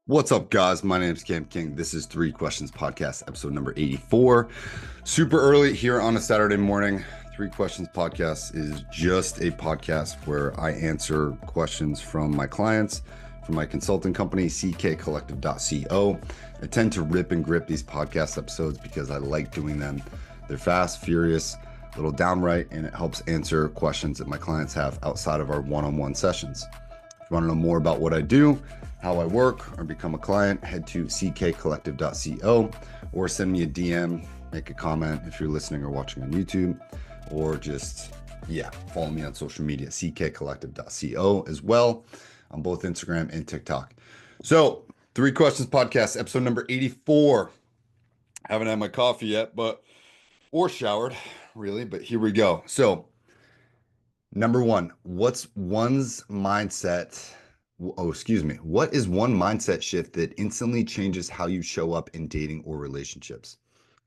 What's up, guys? My name is Cam King. This is Three Questions Podcast, episode number 84. Super early here on a Saturday morning. Three Questions Podcast is just a podcast where I answer questions from my clients, from my consulting company, ckcollective.co. I tend to rip and grip these podcast episodes because I like doing them. They're fast, furious, a little downright, and it helps answer questions that my clients have outside of our one-on-one sessions. If you want to know more about what I do, how I work, or become a client, head to ckcollective.co or send me a DM, make a comment if you're listening or watching on YouTube, or just, follow me on social media, ckcollective.co as well on both Instagram and TikTok. So, Three Questions Podcast, episode number 84. Haven't had my coffee yet, or showered, really, but here we go. So, number one, what's one's mindset? What is one mindset shift that instantly changes how you show up in dating or relationships?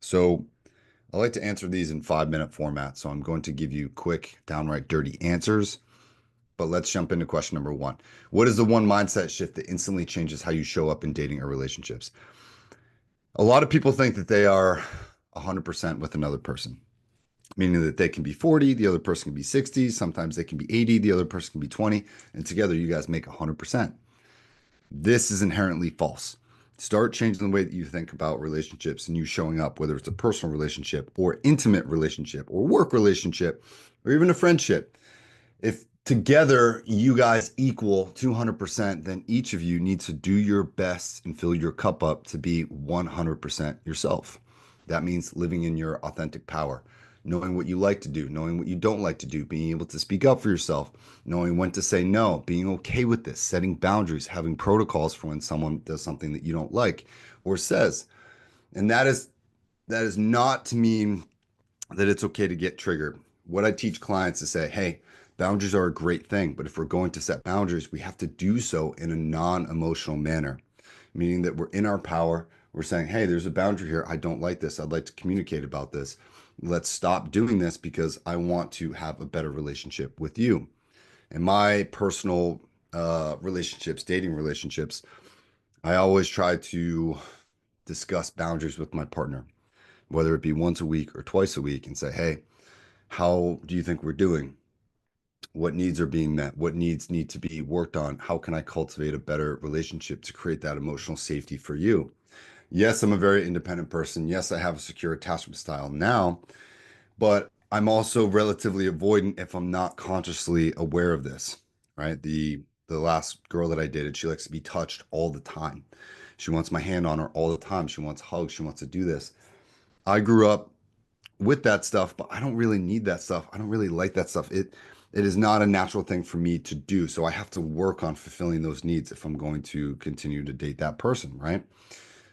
So I like to answer these in 5-minute format. So I'm going to give you quick, downright dirty answers. But let's jump into question number one. What is the one mindset shift that instantly changes how you show up in dating or relationships? A lot of people think that they are 100% with another person, meaning that they can be 40, the other person can be 60, sometimes they can be 80, the other person can be 20, and together you guys make 100%. This is inherently false. Start changing the way that you think about relationships and you showing up, whether it's a personal relationship or intimate relationship or work relationship or even a friendship. If together you guys equal 200%, then each of you needs to do your best and fill your cup up to be 100% yourself. That means living in your authentic power, knowing what you like to do, knowing what you don't like to do, being able to speak up for yourself, knowing when to say no, being okay with this, setting boundaries, having protocols for when someone does something that you don't like or says. And that is not to mean that it's okay to get triggered. What I teach clients is say, hey, boundaries are a great thing, but if we're going to set boundaries, we have to do so in a non-emotional manner, meaning that we're in our power. We're saying, hey, there's a boundary here. I don't like this. I'd like to communicate about this. Let's stop doing this because I want to have a better relationship with you. In my personal relationships, dating relationships, I always try to discuss boundaries with my partner, whether it be once a week or twice a week, and say, hey, how do you think we're doing? What needs are being met? What needs need to be worked on? How can I cultivate a better relationship to create that emotional safety for you? Yes, I'm a very independent person. Yes, I have a secure attachment style now, but I'm also relatively avoidant if I'm not consciously aware of this, right? The last girl that I dated, she likes to be touched all the time. She wants my hand on her all the time. She wants hugs. She wants to do this. I grew up with that stuff, but I don't really need that stuff. I don't really like that stuff. It is not a natural thing for me to do. So I have to work on fulfilling those needs if I'm going to continue to date that person, right?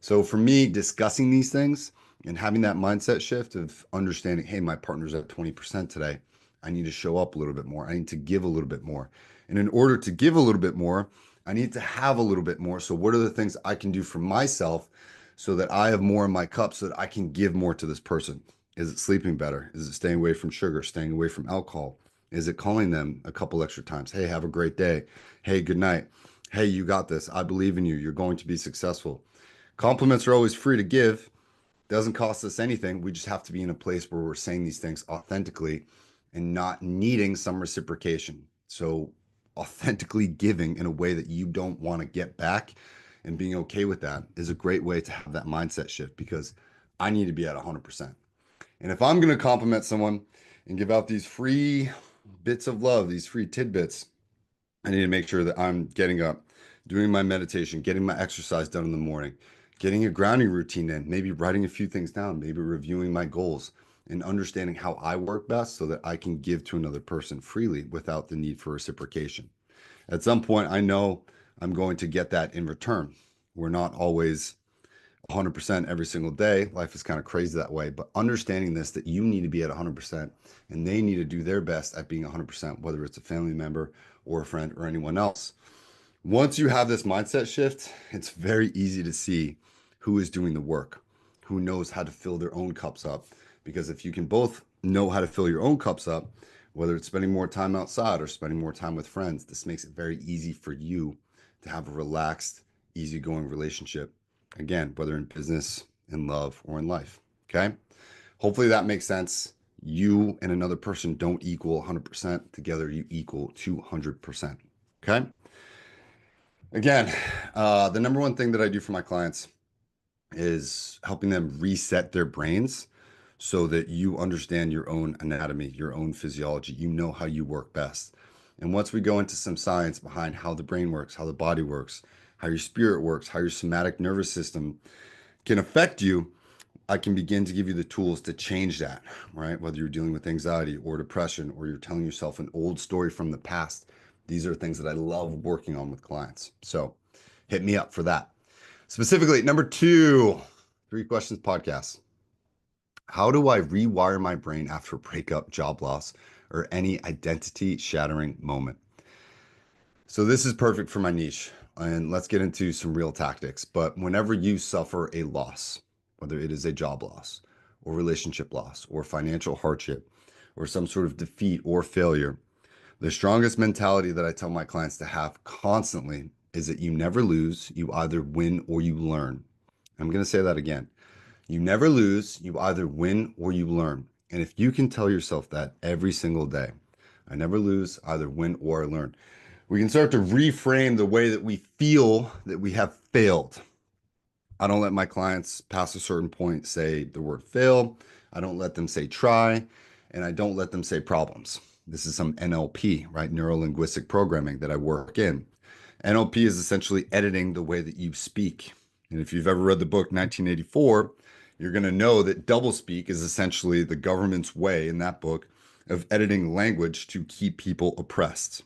So for me, discussing these things and having that mindset shift of understanding, hey, my partner's at 20% today. I need to show up a little bit more. I need to give a little bit more. And in order to give a little bit more, I need to have a little bit more. So what are the things I can do for myself so that I have more in my cup so that I can give more to this person? Is it sleeping better? Is it staying away from sugar, staying away from alcohol? Is it calling them a couple extra times? Hey, have a great day. Hey, good night. Hey, you got this. I believe in you. You're going to be successful. Compliments are always free to give. Doesn't cost us anything. We just have to be in a place where we're saying these things authentically and not needing some reciprocation. So, authentically giving in a way that you don't want to get back and being okay with that is a great way to have that mindset shift because I need to be at 100%. And if I'm going to compliment someone and give out these free bits of love, these free tidbits, I need to make sure that I'm getting up, doing my meditation, getting my exercise done in the morning, getting a grounding routine in, maybe writing a few things down, maybe reviewing my goals and understanding how I work best so that I can give to another person freely without the need for reciprocation. At some point, I know I'm going to get that in return. We're not always 100% every single day. Life is kind of crazy that way. But understanding this, that you need to be at 100% and they need to do their best at being 100%, whether it's a family member or a friend or anyone else. Once you have this mindset shift, it's very easy to see who is doing the work, who knows how to fill their own cups up. Because if you can both know how to fill your own cups up, whether it's spending more time outside or spending more time with friends, this makes it very easy for you to have a relaxed, easygoing relationship. Again, whether in business, in love, or in life. Okay. Hopefully that makes sense. You and another person don't equal 100%. Together, you equal 200%. Okay. Again, the number one thing that I do for my clients is helping them reset their brains so that you understand your own anatomy, your own physiology. You know how you work best. And once we go into some science behind how the brain works, how the body works, how your spirit works, how your somatic nervous system can affect you, I can begin to give you the tools to change that, right? Whether you're dealing with anxiety or depression, or you're telling yourself an old story from the past, these are things that I love working on with clients. So hit me up for that. Specifically, number two, three questions podcast. How do I rewire my brain after a breakup, job loss, or any identity shattering moment? So this is perfect for my niche. And let's get into some real tactics. But whenever you suffer a loss, whether it is a job loss or relationship loss or financial hardship or some sort of defeat or failure, the strongest mentality that I tell my clients to have constantly is that you never lose, you either win or you learn. I'm going to say that again. You never lose, you either win or you learn. And if you can tell yourself that every single day, I never lose, either win or I learn, we can start to reframe the way that we feel that we have failed. I don't let my clients past a certain point say the word fail. I don't let them say try, and I don't let them say problems. This is some NLP, right? Neuro linguistic programming that I work in. NLP is essentially editing the way that you speak. And if you've ever read the book 1984, you're going to know that doublespeak is essentially the government's way in that book of editing language to keep people oppressed.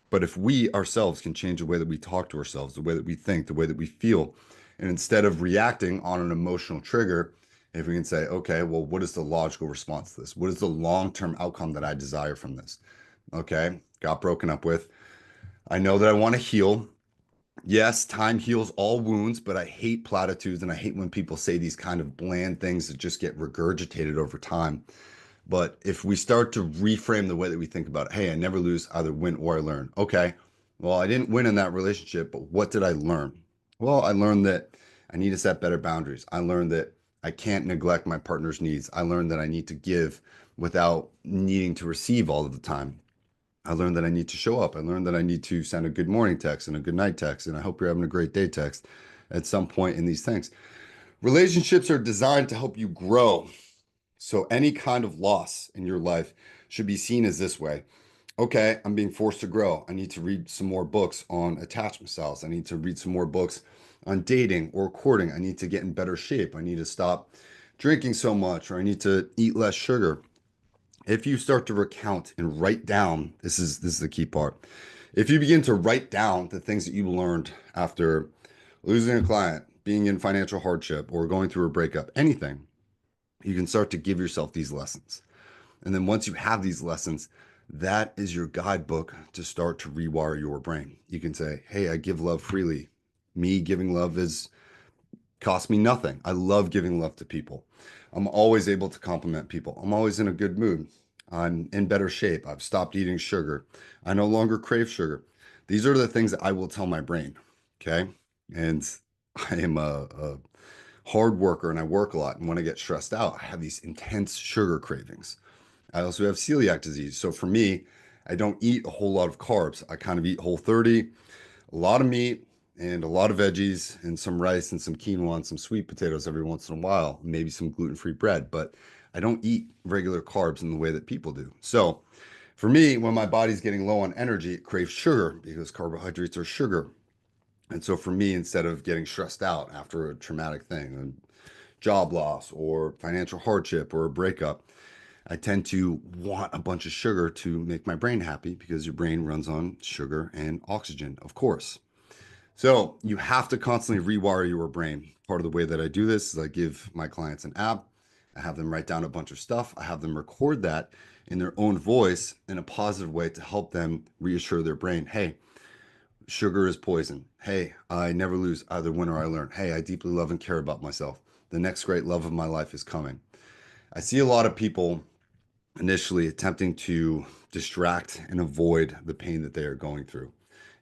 But if we ourselves can change the way that we talk to ourselves, the way that we think, the way that we feel, and instead of reacting on an emotional trigger, if we can say, okay, well, what is the logical response to this? What is the long-term outcome that I desire from this? Okay, got broken up with. I know that I want to heal. Yes, time heals all wounds, but I hate platitudes and I hate when people say these kind of bland things that just get regurgitated over time. But if we start to reframe the way that we think about it, hey, I never lose, either win or I learn. Okay, well, I didn't win in that relationship, but what did I learn? Well, I learned that I need to set better boundaries. I learned that I can't neglect my partner's needs. I learned that I need to give without needing to receive all of the time. I learned that I need to show up. I learned that I need to send a good morning text and a good night text, and I hope you're having a great day text at some point in these things. Relationships are designed to help you grow. So any kind of loss in your life should be seen as this way. Okay, I'm being forced to grow. I need to read some more books on attachment styles. I need to read some more books on dating or courting. I need to get in better shape. I need to stop drinking so much, or I need to eat less sugar. If you start to recount and write down, this is the key part. If you begin to write down the things that you learned after losing a client, being in financial hardship, or going through a breakup, anything, you can start to give yourself these lessons. And then once you have these lessons, that is your guidebook to start to rewire your brain. You can say, hey, I give love freely. Me giving love is cost me nothing. I love giving love to people. I'm always able to compliment people. I'm always in a good mood. I'm in better shape. I've stopped eating sugar. I no longer crave sugar. These are the things that I will tell my brain. Okay. And I am a hard worker and I work a lot. And when I get stressed out, I have these intense sugar cravings. I also have celiac disease. So for me, I don't eat a whole lot of carbs. I kind of eat Whole30, a lot of meat and a lot of veggies and some rice and some quinoa and some sweet potatoes every once in a while, maybe some gluten-free bread, but I don't eat regular carbs in the way that people do. So for me, when my body's getting low on energy, it craves sugar because carbohydrates are sugar. And so for me, instead of getting stressed out after a traumatic thing, a job loss or financial hardship or a breakup, I tend to want a bunch of sugar to make my brain happy because your brain runs on sugar and oxygen, of course. So you have to constantly rewire your brain. Part of the way that I do this is I give my clients an app. I have them write down a bunch of stuff. I have them record that in their own voice in a positive way to help them reassure their brain, hey, sugar is poison. Hey, I never lose, either win or I learn. Hey, I deeply love and care about myself. The next great love of my life is coming. I see a lot of people initially attempting to distract and avoid the pain that they are going through.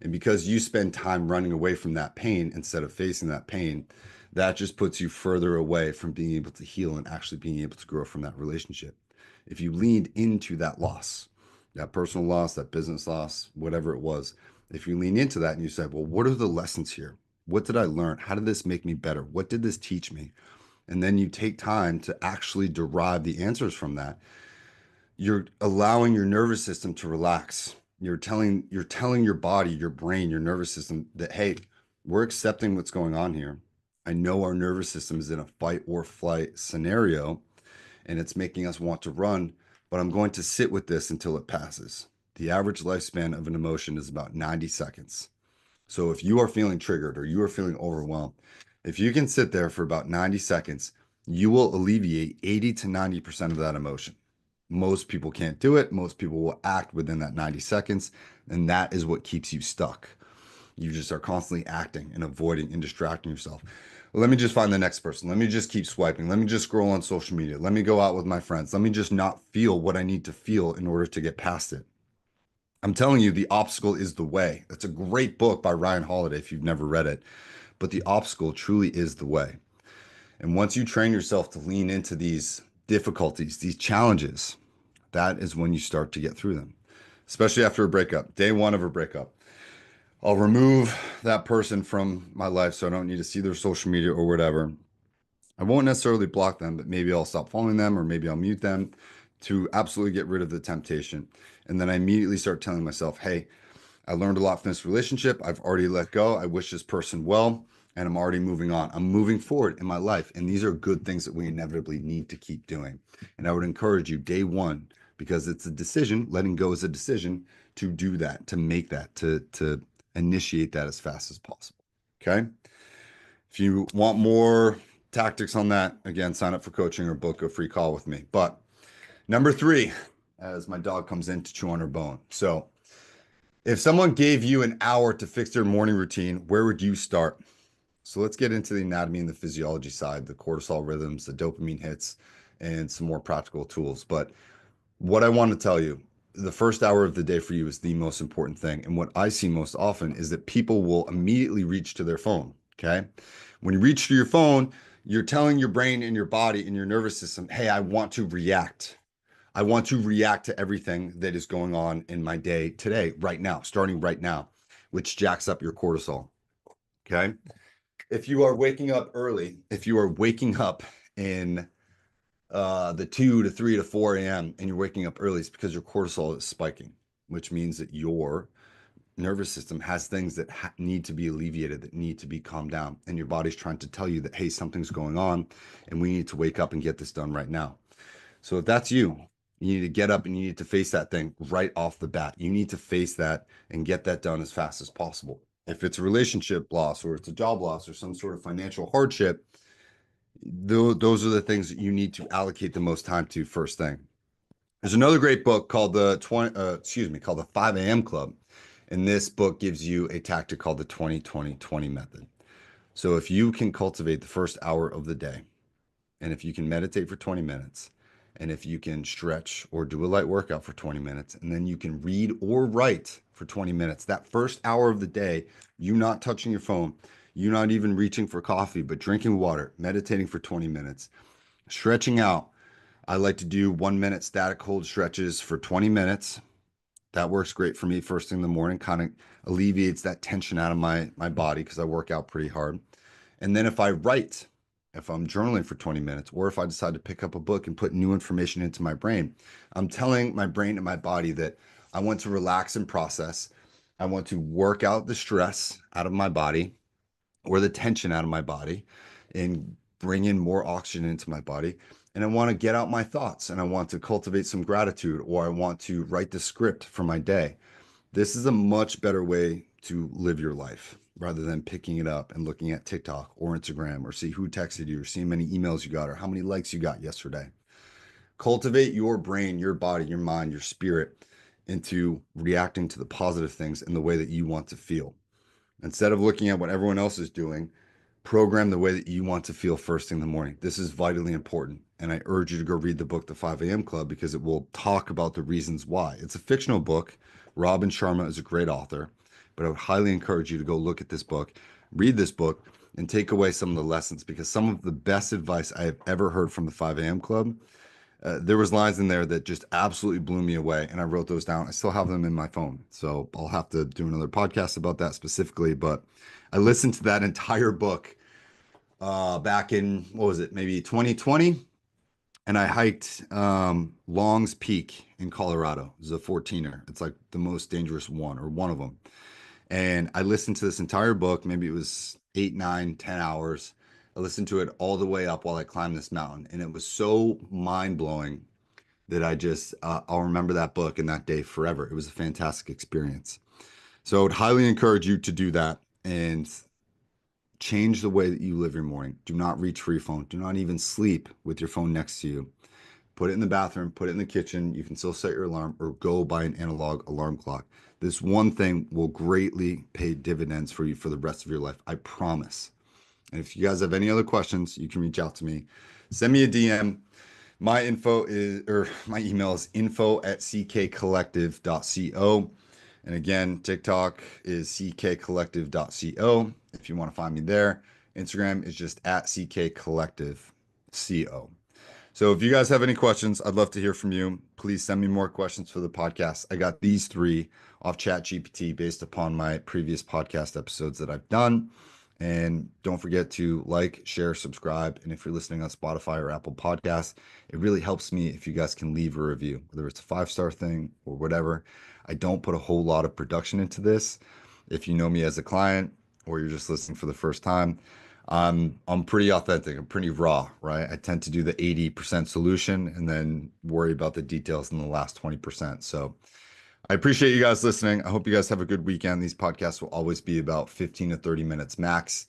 And because you spend time running away from that pain instead of facing that pain, that just puts you further away from being able to heal and actually being able to grow from that relationship. If you leaned into that loss, that personal loss, that business loss, whatever it was, if you lean into that and you say, well, what are the lessons here? What did I learn? How did this make me better? What did this teach me? And then you take time to actually derive the answers from that. You're allowing your nervous system to relax. You're telling your body, your brain, your nervous system that, hey, we're accepting what's going on here. I know our nervous system is in a fight or flight scenario and it's making us want to run, but I'm going to sit with this until it passes. The average lifespan of an emotion is about 90 seconds. So if you are feeling triggered or you are feeling overwhelmed, if you can sit there for about 90 seconds, you will alleviate 80 to 90% of that emotion. Most people can't do it. Most people will act within that 90 seconds, and that is what keeps you stuck. You just are constantly acting and avoiding and distracting yourself. Let me just find the next person. Let me just keep swiping. Let me just scroll on social media. Let me go out with my friends. Let me just not feel what I need to feel in order to get past it. I'm telling you, The Obstacle is the Way. It's a great book by Ryan Holiday if you've never read it, but the obstacle truly is the way. And once you train yourself to lean into these difficulties, these challenges, that is when you start to get through them, especially after a breakup, day one of a breakup. I'll remove that person from my life so I don't need to see their social media or whatever. I won't necessarily block them, but maybe I'll stop following them or maybe I'll mute them to absolutely get rid of the temptation. And then I immediately start telling myself, hey, I learned a lot from this relationship. I've already let go. I wish this person well, and I'm already moving on. I'm moving forward in my life. And these are good things that we inevitably need to keep doing. And I would encourage you, day one, because it's a decision, letting go is a decision, to do that, to make that, to initiate that as fast as possible. Okay. If you want more tactics on that, again, sign up for coaching or book a free call with me. But number three, as my dog comes in to chew on her bone. So if someone gave you an hour to fix their morning routine, where would you start? So let's get into the anatomy and the physiology side, the cortisol rhythms, the dopamine hits, and some more practical tools. But what I want to tell you, the first hour of the day for you is the most important thing. And what I see most often is that people will immediately reach to their phone. Okay. When you reach to your phone, you're telling your brain and your body and your nervous system, hey, I want to react. I want to react to everything that is going on in my day today, right now, starting right now, which jacks up your cortisol. Okay. If you are waking up early, if you are waking up in the 2 to 3 to 4 a.m. and you're waking up early, it's because your cortisol is spiking, which means that your nervous system has things that need to be alleviated, that need to be calmed down. And your body's trying to tell you that, hey, something's going on and we need to wake up and get this done right now. So if that's you, you need to get up and you need to face that thing right off the bat. You need to face that and get that done as fast as possible. If it's a relationship loss or it's a job loss or some sort of financial hardship, those are the things that you need to allocate the most time to first thing. There's another great book called called the 5 a.m. Club. And this book gives you a tactic called the 20-20-20 method. So if you can cultivate the first hour of the day, and if you can meditate for 20 minutes, and if you can stretch or do a light workout for 20 minutes, and then you can read or write for 20 minutes, that first hour of the day, you not touching your phone, you not even reaching for coffee, but drinking water, meditating for 20 minutes, stretching out. I like to do 1 minute static hold stretches for 20 minutes. That works great for me first thing in the morning, kind of alleviates that tension out of my body because I work out pretty hard. And then if I write, if I'm journaling for 20 minutes, or if I decide to pick up a book and put new information into my brain, I'm telling my brain and my body that I want to relax and process. I want to work out the stress out of my body or the tension out of my body and bring in more oxygen into my body. And I want to get out my thoughts and I want to cultivate some gratitude, or I want to write the script for my day. This is a much better way to live your life rather than picking it up and looking at TikTok or Instagram or see who texted you or see how many emails you got or how many likes you got yesterday. Cultivate your brain, your body, your mind, your spirit into reacting to the positive things in the way that you want to feel. Instead of looking at what everyone else is doing, program the way that you want to feel first thing in the morning. This is vitally important. And I urge you to go read the book, The 5 a.m. Club, because it will talk about the reasons why. It's a fictional book. Robin Sharma is a great author, but I would highly encourage you to go look at this book, read this book, and take away some of the lessons, because some of the best advice I have ever heard from the 5 a.m. Club, there was lines in there that just absolutely blew me away, and I wrote those down. I still have them in my phone, so I'll have to do another podcast about that specifically. But I listened to that entire book back in, what was it, maybe 2020, and I hiked Long's Peak in Colorado. It was a 14er. It's like the most dangerous one, or one of them. And I listened to this entire book. Maybe it was 8, 9, 10 hours. I listened to it all the way up while I climbed this mountain. And it was so mind blowing that I'll remember that book and that day forever. It was a fantastic experience. So I would highly encourage you to do that and change the way that you live your morning. Do not reach for your phone. Do not even sleep with your phone next to you. Put it in the bathroom, put it in the kitchen. You can still set your alarm or go buy an analog alarm clock. This one thing will greatly pay dividends for you for the rest of your life. I promise. And if you guys have any other questions, you can reach out to me. Send me a DM. My email is info@ckcollective.co. And again, TikTok is ckcollective.co if you want to find me there. Instagram is just @ckcollective.co. So if you guys have any questions, I'd love to hear from you. Please send me more questions for the podcast. I got these 3 off ChatGPT based upon my previous podcast episodes that I've done. And don't forget to like, share, subscribe. And if you're listening on Spotify or Apple Podcasts, it really helps me if you guys can leave a review, whether it's a 5-star thing or whatever. I don't put a whole lot of production into this. If you know me as a client or you're just listening for the first time, I'm pretty authentic. I'm pretty raw, right? I tend to do the 80% solution and then worry about the details in the last 20%. So I appreciate you guys listening. I hope you guys have a good weekend. These podcasts will always be about 15 to 30 minutes max.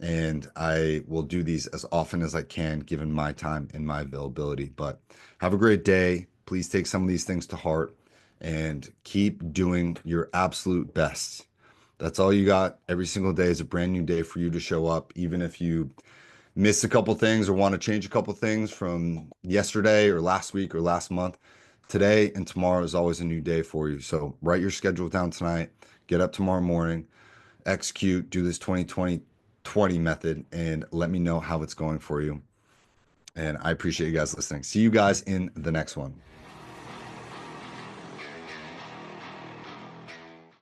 And I will do these as often as I can, given my time and my availability. But have a great day. Please take some of these things to heart and keep doing your absolute best. That's all you got. Every single day is a brand new day for you to show up, even if you miss a couple things or want to change a couple things from yesterday or last week or last month. Today and tomorrow is always a new day for you. So write your schedule down tonight, get up tomorrow morning, execute, do this 20-20-20 method, and let me know how it's going for you. And I appreciate you guys listening. See you guys in the next one.